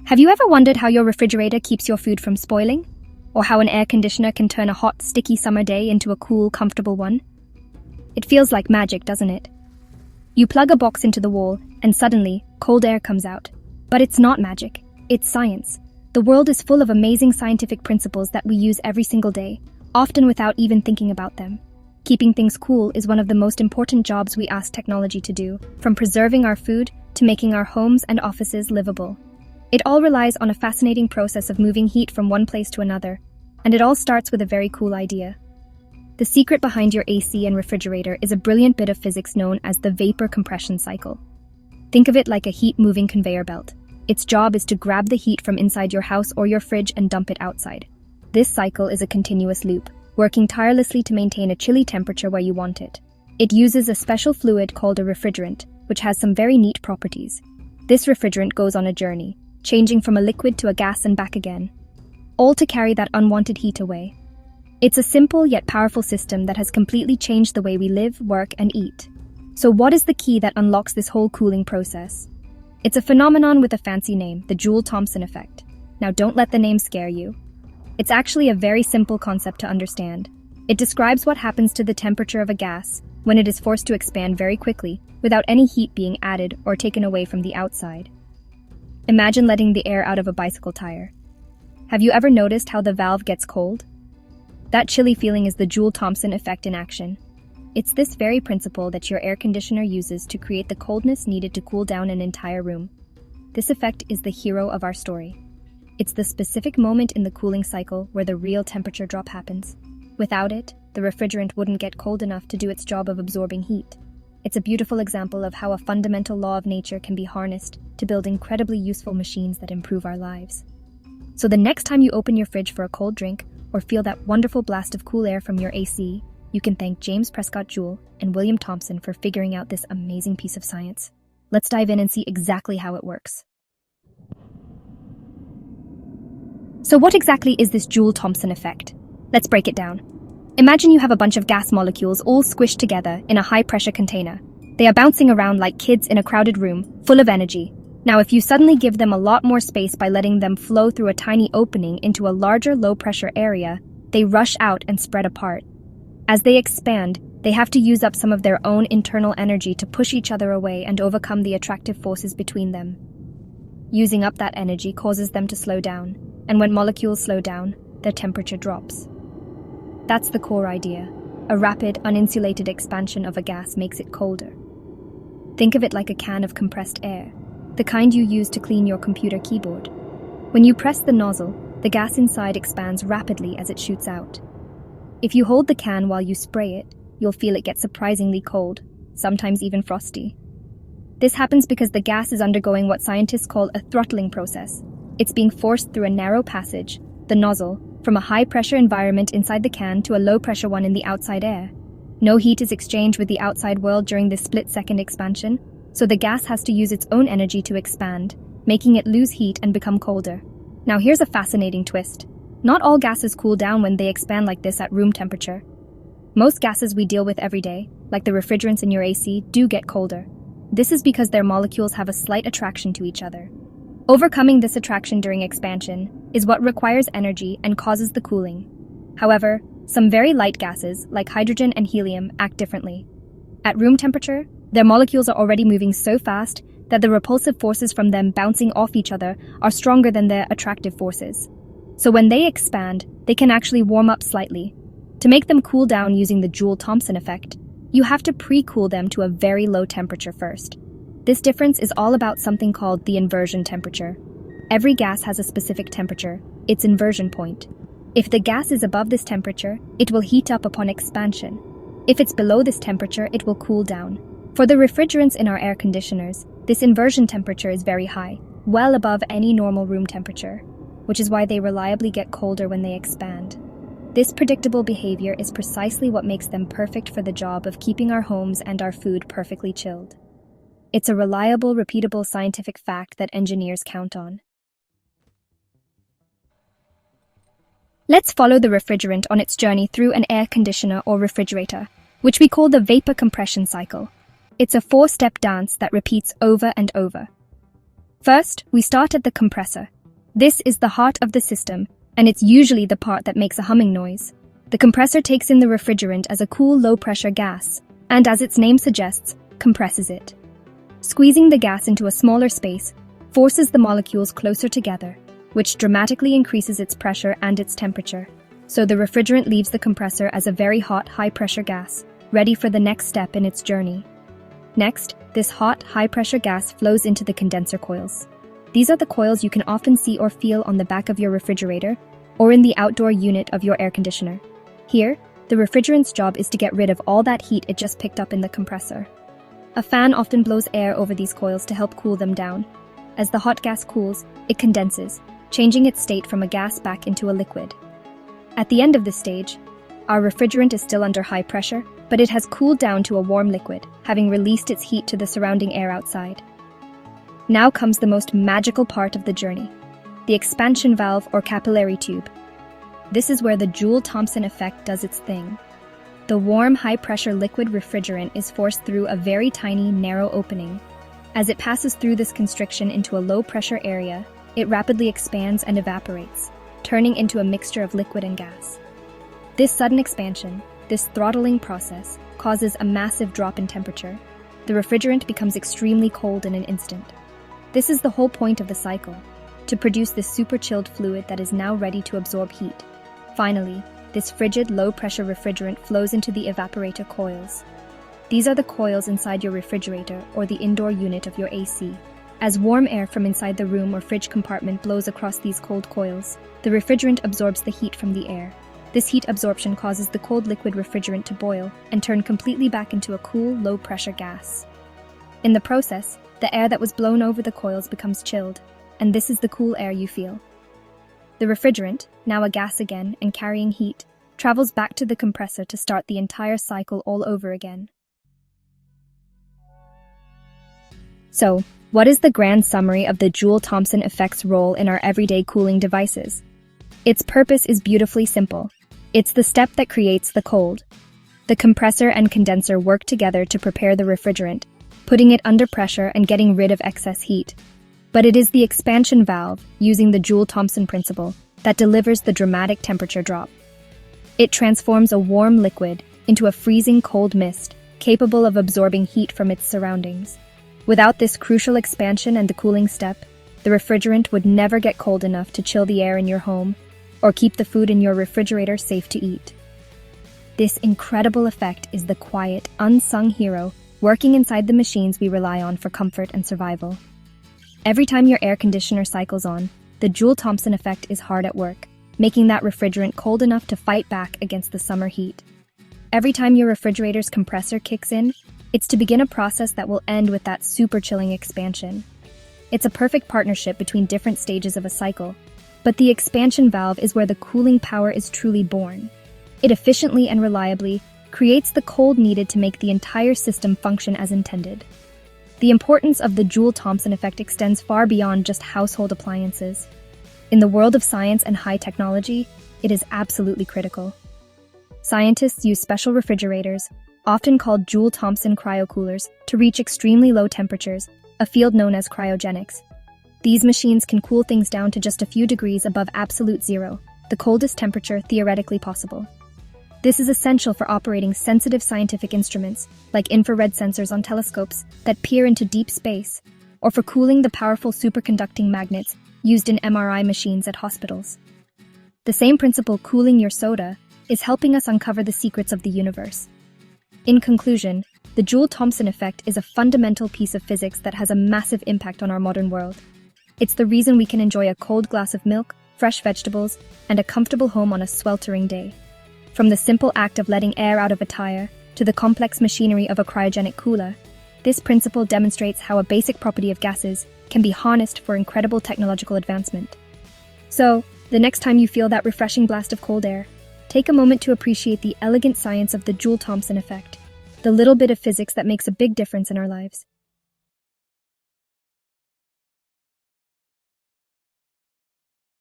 Have you ever wondered how your refrigerator keeps your food from spoiling? Or how an air conditioner can turn a hot, sticky summer day into a cool, comfortable one? It feels like magic, doesn't it? You plug a box into the wall, and suddenly, cold air comes out. But it's not magic. It's science. The world is full of amazing scientific principles that we use every single day, often without even thinking about them. Keeping things cool is one of the most important jobs we ask technology to do, from preserving our food to making our homes and offices livable. It all relies on a fascinating process of moving heat from one place to another, and it all starts with a very cool idea. The secret behind your AC and refrigerator is a brilliant bit of physics known as the vapor compression cycle. Think of it like a heat-moving conveyor belt. Its job is to grab the heat from inside your house or your fridge and dump it outside. This cycle is a continuous loop, working tirelessly to maintain a chilly temperature where you want it. It uses a special fluid called a refrigerant, which has some very neat properties. This refrigerant goes on a journey, changing from a liquid to a gas and back again, all to carry that unwanted heat away. It's a simple yet powerful system that has completely changed the way we live, work, and eat. So what is the key that unlocks this whole cooling process? It's a phenomenon with a fancy name, the Joule-Thomson effect. Now don't let the name scare you. It's actually a very simple concept to understand. It describes what happens to the temperature of a gas when it is forced to expand very quickly without any heat being added or taken away from the outside. Imagine letting the air out of a bicycle tire. Have you ever noticed how the valve gets cold? That chilly feeling is the Joule-Thomson effect in action. It's this very principle that your air conditioner uses to create the coldness needed to cool down an entire room. This effect is the hero of our story. It's the specific moment in the cooling cycle where the real temperature drop happens. Without it, the refrigerant wouldn't get cold enough to do its job of absorbing heat. It's a beautiful example of how a fundamental law of nature can be harnessed to build incredibly useful machines that improve our lives. So the next time you open your fridge for a cold drink or feel that wonderful blast of cool air from your AC, you can thank James Prescott Joule and William Thomson for figuring out this amazing piece of science. Let's dive in and see exactly how it works. So what exactly is this Joule-Thomson effect? Let's break it down. Imagine you have a bunch of gas molecules all squished together in a high-pressure container. They are bouncing around like kids in a crowded room, full of energy. Now, if you suddenly give them a lot more space by letting them flow through a tiny opening into a larger low-pressure area, they rush out and spread apart. As they expand, they have to use up some of their own internal energy to push each other away and overcome the attractive forces between them. Using up that energy causes them to slow down, and when molecules slow down, their temperature drops. That's the core idea. A rapid, uninsulated expansion of a gas makes it colder. Think of it like a can of compressed air, the kind you use to clean your computer keyboard. When you press the nozzle, the gas inside expands rapidly as it shoots out. If you hold the can while you spray it, you'll feel it get surprisingly cold, sometimes even frosty. This happens because the gas is undergoing what scientists call a throttling process. It's being forced through a narrow passage, the nozzle, from a high-pressure environment inside the can to a low-pressure one in the outside air. No heat is exchanged with the outside world during this split-second expansion, so the gas has to use its own energy to expand, making it lose heat and become colder. Now here's a fascinating twist. Not all gases cool down when they expand like this at room temperature. Most gases we deal with every day, like the refrigerants in your AC, do get colder. This is because their molecules have a slight attraction to each other. Overcoming this attraction during expansion is what requires energy and causes the cooling. However, some very light gases, like hydrogen and helium, act differently. At room temperature, their molecules are already moving so fast that the repulsive forces from them bouncing off each other are stronger than their attractive forces. So when they expand, they can actually warm up slightly. To make them cool down using the Joule-Thomson effect, you have to pre-cool them to a very low temperature first. This difference is all about something called the inversion temperature. Every gas has a specific temperature, its inversion point. If the gas is above this temperature, it will heat up upon expansion. If it's below this temperature, it will cool down. For the refrigerants in our air conditioners, this inversion temperature is very high, well above any normal room temperature, which is why they reliably get colder when they expand. This predictable behavior is precisely what makes them perfect for the job of keeping our homes and our food perfectly chilled. It's a reliable, repeatable scientific fact that engineers count on. Let's follow the refrigerant on its journey through an air conditioner or refrigerator, which we call the vapor compression cycle. It's a 4-step dance that repeats over and over. First, we start at the compressor, This is the heart of the system, and it's usually the part that makes a humming noise. The compressor takes in the refrigerant as a cool, low-pressure gas, and as its name suggests, compresses it. Squeezing the gas into a smaller space forces the molecules closer together, which dramatically increases its pressure and its temperature. So the refrigerant leaves the compressor as a very hot, high-pressure gas, ready for the next step in its journey. Next, this hot, high-pressure gas flows into the condenser coils. These are the coils you can often see or feel on the back of your refrigerator or in the outdoor unit of your air conditioner. Here, the refrigerant's job is to get rid of all that heat it just picked up in the compressor. A fan often blows air over these coils to help cool them down. As the hot gas cools, it condenses, changing its state from a gas back into a liquid. At the end of this stage, our refrigerant is still under high pressure, but it has cooled down to a warm liquid, having released its heat to the surrounding air outside. Now comes the most magical part of the journey, the expansion valve or capillary tube. This is where the Joule-Thomson effect does its thing. The warm, high-pressure liquid refrigerant is forced through a very tiny, narrow opening. As it passes through this constriction into a low-pressure area, it rapidly expands and evaporates, turning into a mixture of liquid and gas. This sudden expansion, this throttling process, causes a massive drop in temperature. The refrigerant becomes extremely cold in an instant. This is the whole point of the cycle, to produce this super-chilled fluid that is now ready to absorb heat. Finally, this frigid, low-pressure refrigerant flows into the evaporator coils. These are the coils inside your refrigerator or the indoor unit of your AC. As warm air from inside the room or fridge compartment blows across these cold coils, the refrigerant absorbs the heat from the air. This heat absorption causes the cold liquid refrigerant to boil and turn completely back into a cool, low-pressure gas. In the process, the air that was blown over the coils becomes chilled, and this is the cool air you feel. The refrigerant, now a gas again and carrying heat, travels back to the compressor to start the entire cycle all over again. So, what is the grand summary of the Joule-Thomson effect's role in our everyday cooling devices? Its purpose is beautifully simple. It's the step that creates the cold. The compressor and condenser work together to prepare the refrigerant, putting it under pressure and getting rid of excess heat. But it is the expansion valve, using the Joule-Thomson principle, that delivers the dramatic temperature drop. It transforms a warm liquid into a freezing cold mist, capable of absorbing heat from its surroundings. Without this crucial expansion and the cooling step, the refrigerant would never get cold enough to chill the air in your home or keep the food in your refrigerator safe to eat. This incredible effect is the quiet, unsung hero working inside the machines we rely on for comfort and survival. Every time your air conditioner cycles on, the Joule-Thomson effect is hard at work, making that refrigerant cold enough to fight back against the summer heat. Every time your refrigerator's compressor kicks in, it's to begin a process that will end with that super chilling expansion. It's a perfect partnership between different stages of a cycle, but the expansion valve is where the cooling power is truly born. It efficiently and reliably creates the cold needed to make the entire system function as intended. The importance of the Joule-Thomson effect extends far beyond just household appliances. In the world of science and high technology, it is absolutely critical. Scientists use special refrigerators, often called Joule-Thomson cryocoolers, to reach extremely low temperatures, a field known as cryogenics. These machines can cool things down to just a few degrees above absolute zero, the coldest temperature theoretically possible. This is essential for operating sensitive scientific instruments, like infrared sensors on telescopes that peer into deep space, or for cooling the powerful superconducting magnets used in MRI machines at hospitals. The same principle cooling your soda is helping us uncover the secrets of the universe. In conclusion, the Joule-Thomson effect is a fundamental piece of physics that has a massive impact on our modern world. It's the reason we can enjoy a cold glass of milk, fresh vegetables, and a comfortable home on a sweltering day. From the simple act of letting air out of a tire to the complex machinery of a cryogenic cooler, this principle demonstrates how a basic property of gases can be harnessed for incredible technological advancement. So, the next time you feel that refreshing blast of cold air, take a moment to appreciate the elegant science of the Joule-Thomson effect, the little bit of physics that makes a big difference in our lives.